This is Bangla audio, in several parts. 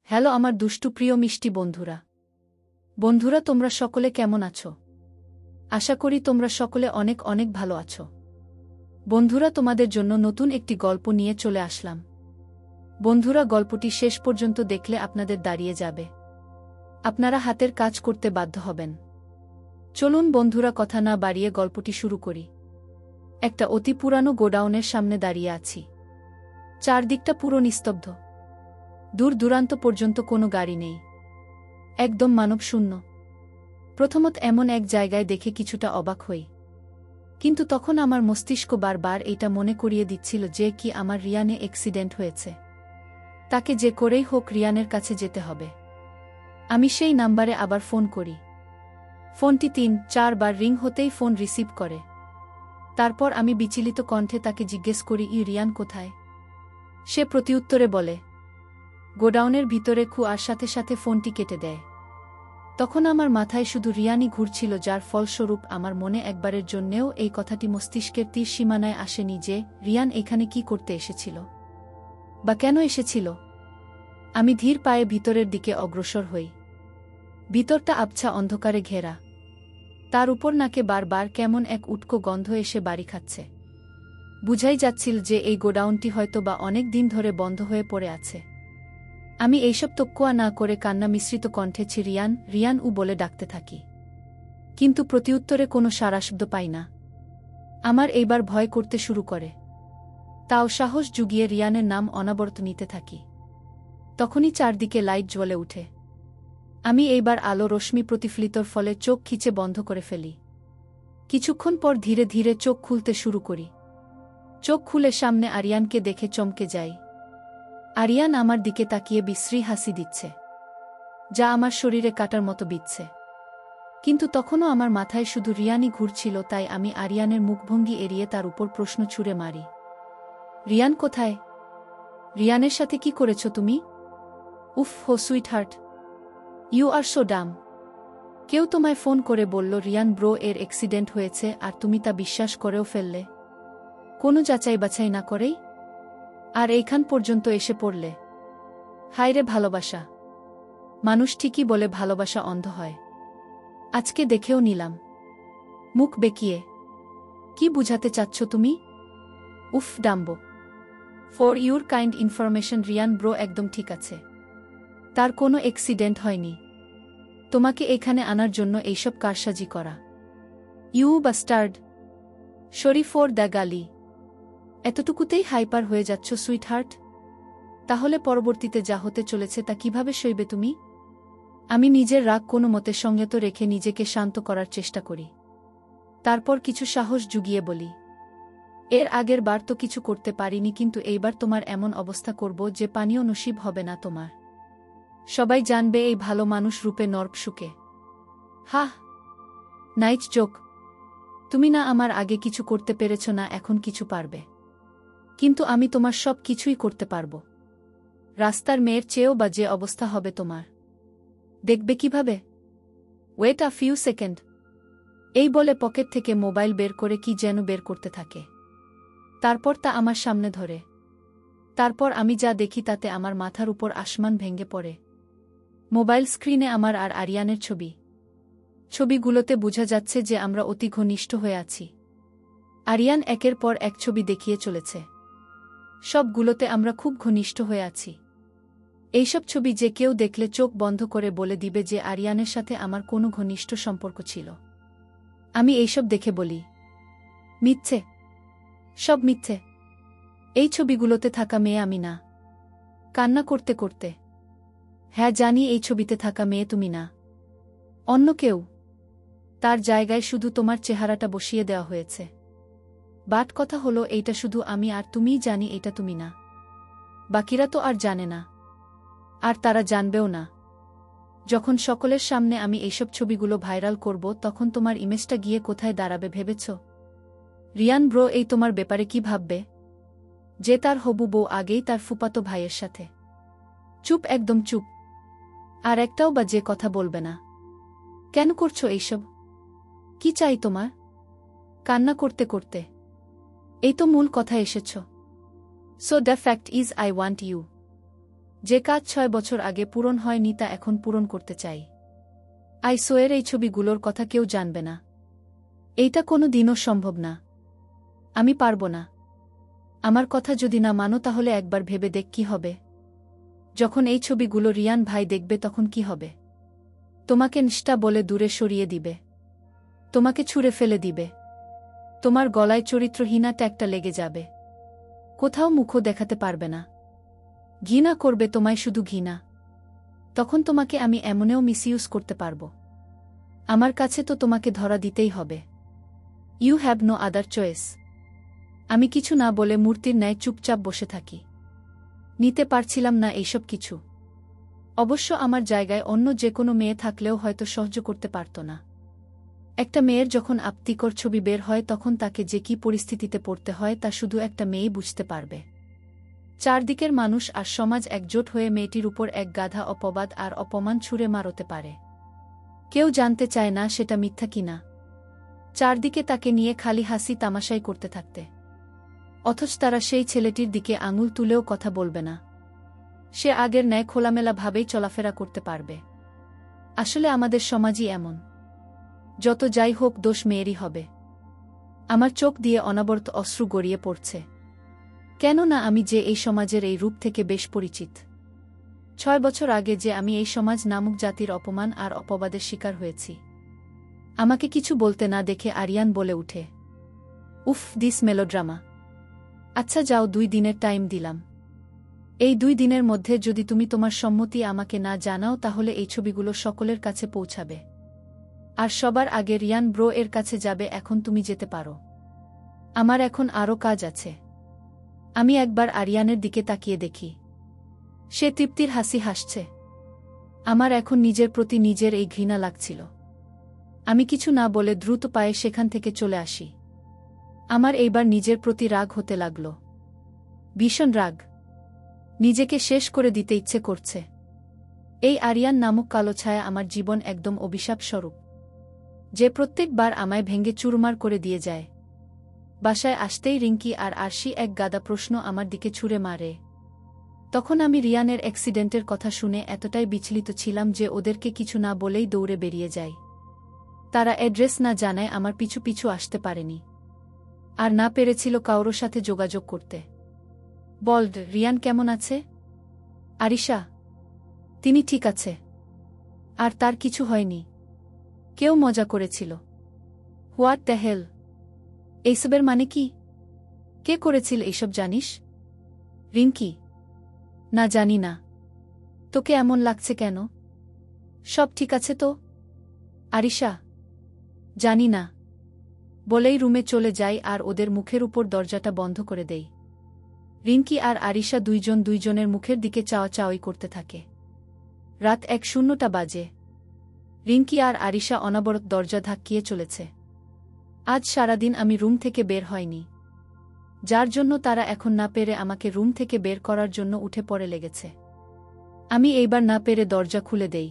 হ্যালো আমার দুষ্টু প্রিয় মিষ্টি বন্ধুরা। বন্ধুরা তোমরা সকলে কেমন আছো? আশা করি তোমরা সকলে অনেক অনেক ভালো আছো। বন্ধুরা তোমাদের জন্য নতুন একটি গল্প নিয়ে চলে আসলাম। বন্ধুরা গল্পটি শেষ পর্যন্ত দেখলে আপনাদের দাঁড়িয়ে যাবে, আপনারা হাতের কাজ করতে বাধ্য হবেন। চলুন বন্ধুরা কথা না বাড়িয়ে গল্পটি শুরু করি। একটা অতি পুরানো গোডাউনের সামনে দাঁড়িয়ে আছি। চারদিকটা পুরো নিস্তব্ধ, দূর দূরান্ত পর্যন্ত কোনো গাড়ি নেই, একদম মানবশূন্য। প্রথমত এমন এক জায়গায় দেখে কিছুটা অবাক হই, কিন্তু তখন আমার মস্তিষ্ক বারবার এটা মনে করিয়ে দিচ্ছিল যে কি আমার রিয়ানে অ্যাক্সিডেন্ট হয়েছে, তাকে যে করেই হোক রিয়ানের কাছে যেতে হবে। আমি সেই নাম্বারে আবার ফোন করি। ফোনটি ৩-৪ বার রিং হতেই ফোন রিসিভ করে। তারপর আমি বিচলিত কণ্ঠে তাকে জিজ্ঞেস করি, রিয়ান কোথায়? সে প্রতিউত্তরে বলে, গোডাউনের ভিতরে আর সাথে সাথে ফোনটি কেটে দেয়। তখন আমার মাথায় শুধু রিয়ানই ঘুরছিল, যার ফলস্বরূপ আমার মনে একবারের জন্যেও এই কথাটি মস্তিষ্কের তীর সীমানায় আসেনি যে রিয়ান এখানে কি করতে এসেছিল বা কেন এসেছিল। আমি ধীর পায়ে ভিতরের দিকে অগ্রসর হই। ভিতরটা আবছা অন্ধকারে ঘেরা, তার উপর নাকে বারবার কেমন এক উটকো গন্ধ এসে বাড়ি খাচ্ছে। বুঝাই যাচ্ছিল যে এই গোডাউনটি হয়তো বা অনেক দিন ধরে বন্ধ হয়ে পড়ে আছে। আমি এইসব তোক্কোয়া না করে কান্না মিশ্রিত কণ্ঠে রিয়ান রিয়ান বলে ডাকতে থাকি, কিন্তু প্রতিউত্তরে কোনো সাড়াশব্দ পাই না। আমার এইবার ভয় করতে শুরু করে, তাও সাহস জুগিয়ে রিয়ানের নাম অনাবরত নিতে থাকি। তখনই চারদিকে লাইট জ্বলে উঠে। আমি এইবার আলো রশ্মি প্রতিফলিতর ফলে চোখ খিচে বন্ধ করে ফেলি। কিছুক্ষণ পর ধীরে ধীরে চোখ খুলতে শুরু করি। চোখ খুলে সামনে আরিয়ানকে দেখে চমকে যাই। আরিয়ান আমার দিকে তাকিয়ে বিশ্রী হাসি দিচ্ছে, যা আমার শরীরে কাটার মতো বিচ্ছে। কিন্তু তখনও আমার মাথায় শুধু রিয়ানই ঘুরছিল, তাই আমি আরিয়ানের মুখভঙ্গি এড়িয়ে তার উপর প্রশ্ন ছুড়ে মারি, রিয়ান কোথায়? রিয়ানের সাথে কি করেছ তুমি? উফ হো sweetheart, you are so dumb. কেউ তোমায় ফোন করে বলল রিয়ান ব্রো এর অ্যাক্সিডেন্ট হয়েছে, আর তুমি তা বিশ্বাস করেও ফেললে, কোনো যাচাই বাছাই না করেই, আর এইখান পর্যন্ত এসে পড়লে। হায়রে ভালোবাসা, মানুষ ঠিকই বলে ভালোবাসা অন্ধ হয়। আজকে দেখেও নিলাম, মুখ বেঁকিয়ে। কি বুঝাতে চাচ্ছ তুমি? উফ dumbo. For your kind information, Riyan bro একদম ঠিক আছে, তার কোনো অ্যাক্সিডেন্ট হয়নি। তোমাকে এখানে আনার জন্য এইসব কারসাজি করা। You bastard. Sorry for the গালি। এতটুকুতেই হাইপার হয়ে যাচ্ছ সুইট হার্ট? তাহলে পরবর্তীতে যা হতে চলেছে তা কিভাবে সইবে তুমি? আমি নিজের রাগ কোনো মতে সংযত রেখে নিজেকে শান্ত করার চেষ্টা করি। তারপর কিছু সাহস জুগিয়ে বলি, এর আগের বার তো কিছু করতে পারিনি, কিন্তু এইবার তোমার এমন অবস্থা করব যে পানিও নসিব হবে না তোমার। সবাই জানবে এই ভালো মানুষ রূপে নর্ক শুকে। হাহ, নাইস জোক। তুমি না আমার আগে কিছু করতে পেরেছ, না এখন কিছু পারবে, কিন্তু আমি তোমার সব কিছুই করতে পারব। রাস্তার মেয়ের চেয়েও বা যে অবস্থা হবে তোমার, দেখবে কিভাবে। Wait a few seconds. এই বলে পকেট থেকে মোবাইল বের করে কি যেন বের করতে থাকে। তারপর তা আমার সামনে ধরে। তারপর আমি যা দেখি তাতে আমার মাথার উপর আসমান ভেঙে পড়ে। মোবাইল স্ক্রিনে আমার আর আরিয়ানের ছবি। ছবিগুলোতে বোঝা যাচ্ছে যে আমরা অতি ঘনিষ্ঠ হয়ে আছি। আরিয়ান একের পর এক ছবি দেখিয়ে চলেছে। সবগুলোতে আমরা খুব ঘনিষ্ঠ হয়ে আছি। এইসব ছবি যে কেউ দেখলে চোখ বন্ধ করে বলে দিবে যে আরিয়ানের সাথে আমার কোনো ঘনিষ্ঠ সম্পর্ক ছিল। আমি এইসব দেখে বলি, মিথ্যে, সব মিথ্যে। এই ছবিগুলোতে থাকা মেয়ে আমি না। কান্না করতে করতে, হ্যাঁ জানি এই ছবিতে থাকা মেয়ে তুমি না, অন্য কেউ। তার জায়গায় শুধু তোমার চেহারাটা বসিয়ে দেওয়া হয়েছে। বাট কথা হলো এইটা শুধু আমি আর তুমিই জানি এটা তুমি না। বাকিরা তো আর জানে না, আর তারা জানবেও না। যখন সকলের সামনে আমি এইসব ছবিগুলো ভাইরাল করব, তখন তোমার ইমেজটা গিয়ে কোথায় দাঁড়াবে ভেবেছ? রিয়ান ব্রো এই তোমার ব্যাপারে কি ভাববে? যে তার হবু বউ আগেই তার ফুপাতো ভাইয়ের সাথে। চুপ, একদম চুপ। আর একটাও বা যে কথা বলবে না। কেন করছো এইসব? কি চাই তোমার? কান্না করতে করতে এই তো মূল কথা এসেছ। So the fact is I want you. যে কাজ 6 বছর আগে পূরণ হয়নি তা এখন পূরণ করতে চাই। আই সোয়ের এই ছবিগুলোর কথা কেউ জানবে না। এইটা কোনো দিনও সম্ভব না। আমি পারব না। আমার কথা যদি না মানো তাহলে একবার ভেবে দেখ কি হবে। যখন এই ছবিগুলো রিয়ান ভাই দেখবে তখন কি হবে? তোমাকে নিষ্ঠা বলে দূরে সরিয়ে দিবে। তোমাকে ছুঁড়ে ফেলে দিবে। তোমার গলায় চরিত্রহীনা ট্যাগটা লেগে যাবে। কোথাও মুখও দেখাতে পারবে না। ঘৃণা করবে তোমায়, শুধু ঘৃণা। তখন তোমাকে আমি এমনেও মিসইউজ করতে পারব। আমার কাছে তো তোমাকে ধরা দিতেই হবে। You have no other choice. আমি কিছু না বলে মূর্তির ন্যায় চুপচাপ বসে থাকি। নিতে পারছিলাম না এইসব কিছু। অবশ্য আমার জায়গায় অন্য যে কোনো মেয়ে থাকলেও হয়তো সহ্য করতে পারত না। একটা মেয়ের যখন আপত্তিকর ছবি বের হয় তখন তাকে যে কী পরিস্থিতিতে পড়তে হয় তা শুধু একটা মেয়েই বুঝতে পারবে। চারদিকের মানুষ আর সমাজ একজোট হয়ে মেয়েটির উপর এক গাধা অপবাদ আর অপমান ছুঁড়ে মারতে পারে। কেউ জানতে চায় না সেটা মিথ্যা কিনা। চারদিকে তাকে নিয়ে খালি হাসি তামাশাই করতে থাকতে। অথচ তারা সেই ছেলেটির দিকে আঙুল তুলেও কথা বলবে না। সে আগের ন্যায় খোলামেলা ভাবেই চলাফেরা করতে পারবে। আসলে আমাদের সমাজই এমন। যত যাই হোক দোষ মেয়েরই হবে। আমার চোখ দিয়ে অনবরত অশ্রু গড়িয়ে পড়ছে। কেননা আমি যে এই সমাজের এই রূপ থেকে বেশ পরিচিত। 6 বছর আগে যে আমি এই সমাজ নামক জাতির অপমান আর অপবাদের শিকার হয়েছি। আমাকে কিছু বলতে না দেখে আরিয়ান বলে উঠে, উফ, দিস মেলোড্রামা। আচ্ছা যাও, 2 দিনের টাইম দিলাম। এই 2 দিনের মধ্যে যদি তুমি তোমার সম্মতি আমাকে না জানাও তাহলে এই ছবিগুলো সকলের কাছে পৌঁছাবে। আর সবার আগে রিয়ান ব্রো এর কাছে যাবে। এখন তুমি যেতে পারো। আমার এখন আরও কাজ আছে। আমি একবার আরিয়ানের দিকে তাকিয়ে দেখি। সে তৃপ্তির হাসি হাসছে। আমার এখন নিজের প্রতি নিজের এই ঘৃণা লাগছিল। আমি কিছু না বলে দ্রুত পায়ে সেখান থেকে চলে আসি। আমার এইবার নিজের প্রতি রাগ হতে লাগল। ভীষণ রাগ। নিজেকে শেষ করে দিতে ইচ্ছে করছে। এই আরিয়ান নামক কালো ছায়া আমার জীবন একদম অভিশাপ স্বরূপ, যে প্রত্যেকবার আমায় ভেঙে চুরমার করে দিয়ে যায়। বাসায় আসতেই রিঙ্কি আর আরশি এক গাদা প্রশ্ন আমার দিকে ছুঁড়ে মারে। তখন আমি রিয়ানের অ্যাক্সিডেন্টের কথা শুনে এতটাই বিচলিত ছিলাম যে ওদেরকে কিছু না বলেই দৌড়ে বেরিয়ে যাই। তারা অ্যাড্রেস না জানায় আমার পিছু পিছু আসতে পারেনি, আর না পেরেছিল কারোর সাথে যোগাযোগ করতে। বল্ড, রিয়ান কেমন আছে? আরিশা, তিনি ঠিক আছে। আর তার কিছু হয়নি। কেউ মজা করেছিল। What the hell? এইসবের মানে কি? কে করেছিল এইসব জানিস? রিঙ্কি? না, জানি না। তোকে এমন লাগছে কেন? সব ঠিক আছে তো? আরিশা? জানি না। বলেই রুমে চলে যাই আর ওদের মুখের উপর দরজাটা বন্ধ করে দেই। রিঙ্কি আর আরিশা দুইজনের মুখের দিকে চাওয়াচাওয়ি করতে থাকে। রাত 1:00 বাজে। রিঙ্কি আর আরিশা অনবরত দরজা ধাক্কিয়ে চলেছে। আজ সারাদিন আমি রুম থেকে বের হয়নি, যার জন্য তারা এখন না পেরে আমাকে রুম থেকে বের করার জন্য উঠে পড়ে লেগেছে। আমি এইবার না পেরে দরজা খুলে দেই।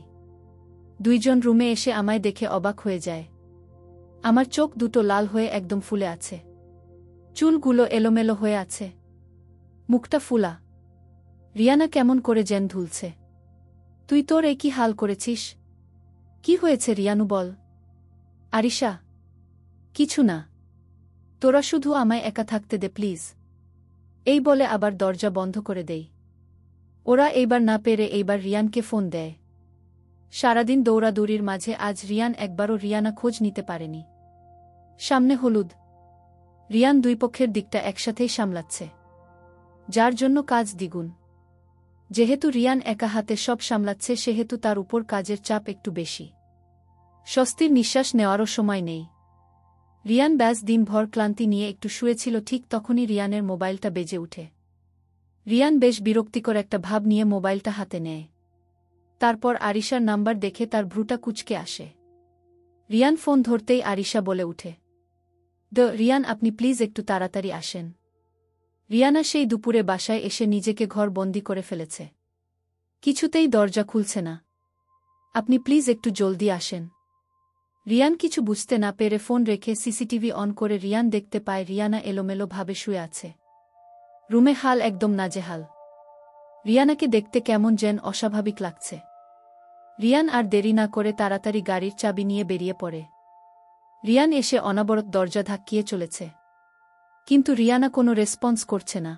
দুইজন রুমে এসে আমায় দেখে অবাক হয়ে যায়। আমার চোখ দুটো লাল হয়ে একদম ফুলে আছে। চুলগুলো এলোমেলো হয়ে আছে। মুখটা ফুলা। রিয়ানা কেমন করে যেন ধুলছে। তুই তোর এই কি হাল করেছিস? কি হয়েছে রিয়ানু, বল। আরিশা? কিছু না। তোরা শুধু আমায় একা থাকতে দে প্লিজ। এই বলে আবার দরজা বন্ধ করে দেই। ওরা এইবার না পেরে এইবার রিয়ানকে ফোন দেয়। সারাদিন দৌড়াদৌড়ির মাঝে আজ রিয়ান একবারও রিয়ানা খোঁজ নিতে পারেনি। সামনে হলুদ। রিয়ান দুই পক্ষের দিকটা একসাথেই সামলাচ্ছে, যার জন্য কাজ দ্বিগুণ। যেহেতু রিয়ান একা হাতে সব সামলাচ্ছে সেহেতু তার উপর কাজের চাপ একটু বেশি। স্বস্তির নিঃশ্বাস নেওয়ারও সময় নেই। রিয়ান ব্যাস দিনভর ক্লান্তি নিয়ে একটু শুয়েছিল, ঠিক তখনই রিয়ানের মোবাইলটা বেজে উঠে। রিয়ান বেশ বিরক্তিকর একটা ভাব নিয়ে মোবাইলটা হাতে নেয়। তারপর আরিশার নাম্বার দেখে তার ভ্রুটা কুঁচকে আসে। রিয়ান ফোন ধরতেই আরিশা বলে উঠে, রিয়ান, আপনি প্লিজ একটু তাড়াতাড়ি আসেন। রিয়ানা সেই দুপুরে বাসায় এসে নিজেকে ঘর বন্দি করে ফেলেছে। কিছুতেই দরজা খুলছে না। আপনি প্লিজ একটু জলদি আসেন। রিয়ান কিছু বুঝতে না পেরে ফোন রেখে সিসিটিভি অন করে রিয়ান দেখতে পায় রিয়ানা এলোমেলো ভাবে শুয়ে আছে। রুমে হাল একদম নাজেহাল। রিয়ানাকে দেখতে কেমন যেন অস্বাভাবিক লাগছে। রিয়ান আর দেরি না করে তাড়াতাড়ি গাড়ির চাবি নিয়ে বেরিয়ে পড়ে। রিয়ান এসে অনবরত দরজা ধাক্কিয়ে চলেছে, কিন্তু রিয়ানা কোনো রেসপন্স করছে না।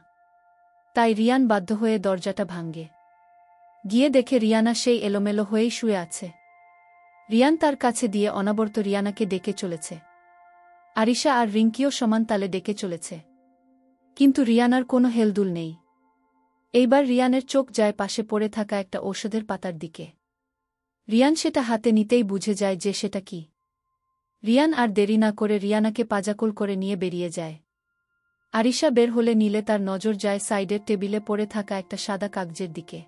তাই রিয়ান বাধ্য হয়ে দরজাটা ভাঙে। গিয়ে দেখে রিয়ানা সেই এলোমেলো হয়েই শুয়ে আছে। রিয়ান তার কাছে দিয়ে অনবরত রিয়ানাকে ডেকে চলেছে। আরিশা আর রিঙ্কিও সমান তালে ডেকে চলেছে, কিন্তু রিয়ানার কোনো হেলদুল নেই। এইবার রিয়ানের চোখ যায় পাশে পড়ে থাকা একটা ঔষধের পাতার দিকে। রিয়ান সেটা হাতে নিতেই বুঝে যায় যে সেটা কি। রিয়ান আর দেরি না করে রিয়ানাকে পাজাকোল করে নিয়ে বেরিয়ে যায়। আরিশা বের হলে নিলে তার নজর যায় সাইডের টেবিলে পড়ে থাকা একটা সাদা কাগজের দিকে।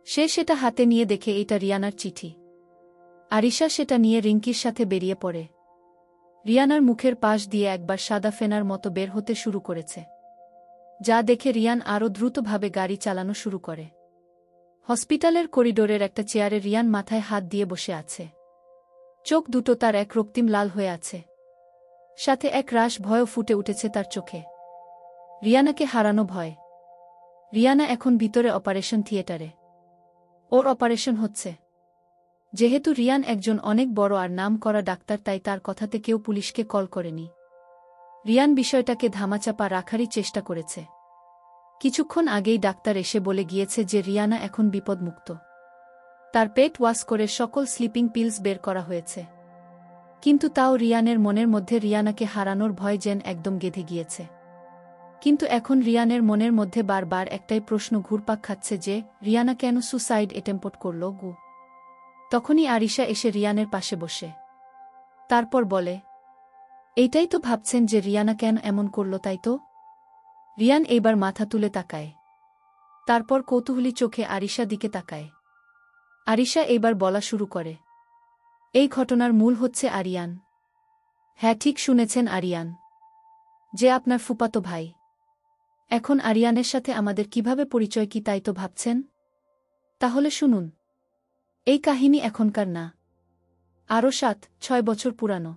সে সেটা হাতে নিয়ে দেখে এটা রিয়ানার চিঠি। আরিশা সেটা নিয়ে রিঙ্কির সাথে বেরিয়ে পড়ে। রিয়ানার মুখের পাশ দিয়ে একবার সাদা ফেনার মতো বের হতে শুরু করেছে, যা দেখে রিয়ান আরও দ্রুতভাবে গাড়ি চালানো শুরু করে। হসপিটালের করিডোরের একটা চেয়ারে রিয়ান মাথায় হাত দিয়ে বসে আছে। চোখ দুটো তার এক রক্তিম লাল হয়ে আছে, সাথে এক রাশ ভয়ও ফুটে উঠেছে তার চোখে। রিয়ানাকে হারানো ভয়। রিয়ানা এখন ভিতরে অপারেশন থিয়েটারে। ওর অপারেশন হচ্ছে। যেহেতু রিয়ান একজন অনেক বড় আর নাম করা ডাক্তার, তাই তার কথাতে কেউ পুলিশকে কল করেনি। রিয়ান বিষয়টাকে ধামাচাপা রাখারই চেষ্টা করেছে। কিছুক্ষণ আগেই ডাক্তার এসে বলে গিয়েছে যে রিয়ানা এখন বিপদমুক্ত। তার পেট ওয়াশ করে সকল স্লিপিং পিলস বের করা হয়েছে। কিন্তু তাও রিয়ানের মনের মধ্যে রিয়ানাকে হারানোর ভয় যেন একদম গেঁথে গিয়েছে। কিন্তু এখন রিয়ানের মনের মধ্যে বারবার একটাই প্রশ্ন ঘুরপাক খাচ্ছে যে রিয়ানা কেন সুসাইড অ্যাটেম্প্ট করল গু। তখনই আরিশা এসে রিয়ানের পাশে বসে তারপর বলে, এইটাই তো ভাবছেন যে রিয়ানা কেন এমন করল, তাই তো? রিয়ান এইবার মাথা তুলে তাকায়, তারপর কৌতূহলী চোখে আরিশা দিকে তাকায়। আরিশা এইবার বলা শুরু করে, এই ঘটনার মূল হচ্ছে আরিয়ান। হ্যাঁ, ঠিক শুনেছেন, আরিয়ান, যে আপনার ফুপাতো ভাই। এখন আরিয়ানের সাথে আমাদের কিভাবে পরিচয়, কি তাই তো ভাবছেন? তাহলে শুনুন, এই কাহিনী এখনকার না, আরও 7-6 বছর পুরানো।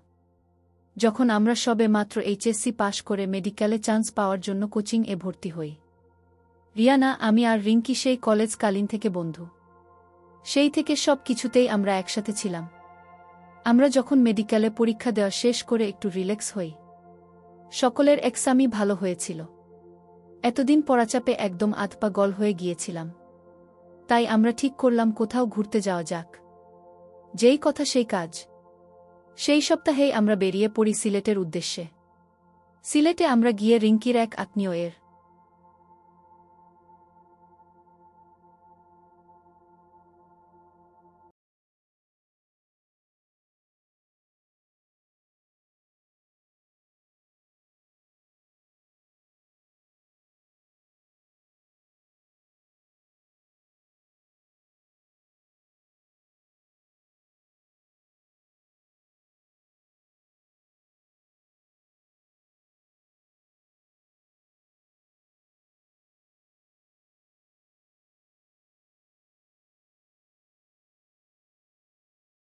যখন আমরা সবে মাত্র এইচএসসি পাশ করে মেডিকেলে চান্স পাওয়ার জন্য কোচিংয়ে ভর্তি হই। রিয়ানা, আমি আর রিঙ্কি সেই কলেজকালীন থেকে বন্ধু। সেই থেকে সব কিছুতেই আমরা একসাথে ছিলাম। আমরা যখন মেডিকেলে পরীক্ষা দেওয়া শেষ করে একটু রিল্যাক্স হই, সকলের এক্সামই ভালো হয়েছিল। এতদিন পড়াচাপে একদম আধপা গল হয়ে গিয়েছিলাম। তাই আমরা ঠিক করলাম কোথাও ঘুরতে যাওয়া যাক। যেই কথা সেই কাজ। সেই সপ্তাহেই আমরা বেরিয়ে পড়ি সিলেটের উদ্দেশ্যে। সিলেটে আমরা গিয়ে রিঙ্কির এক আত্মীয়ের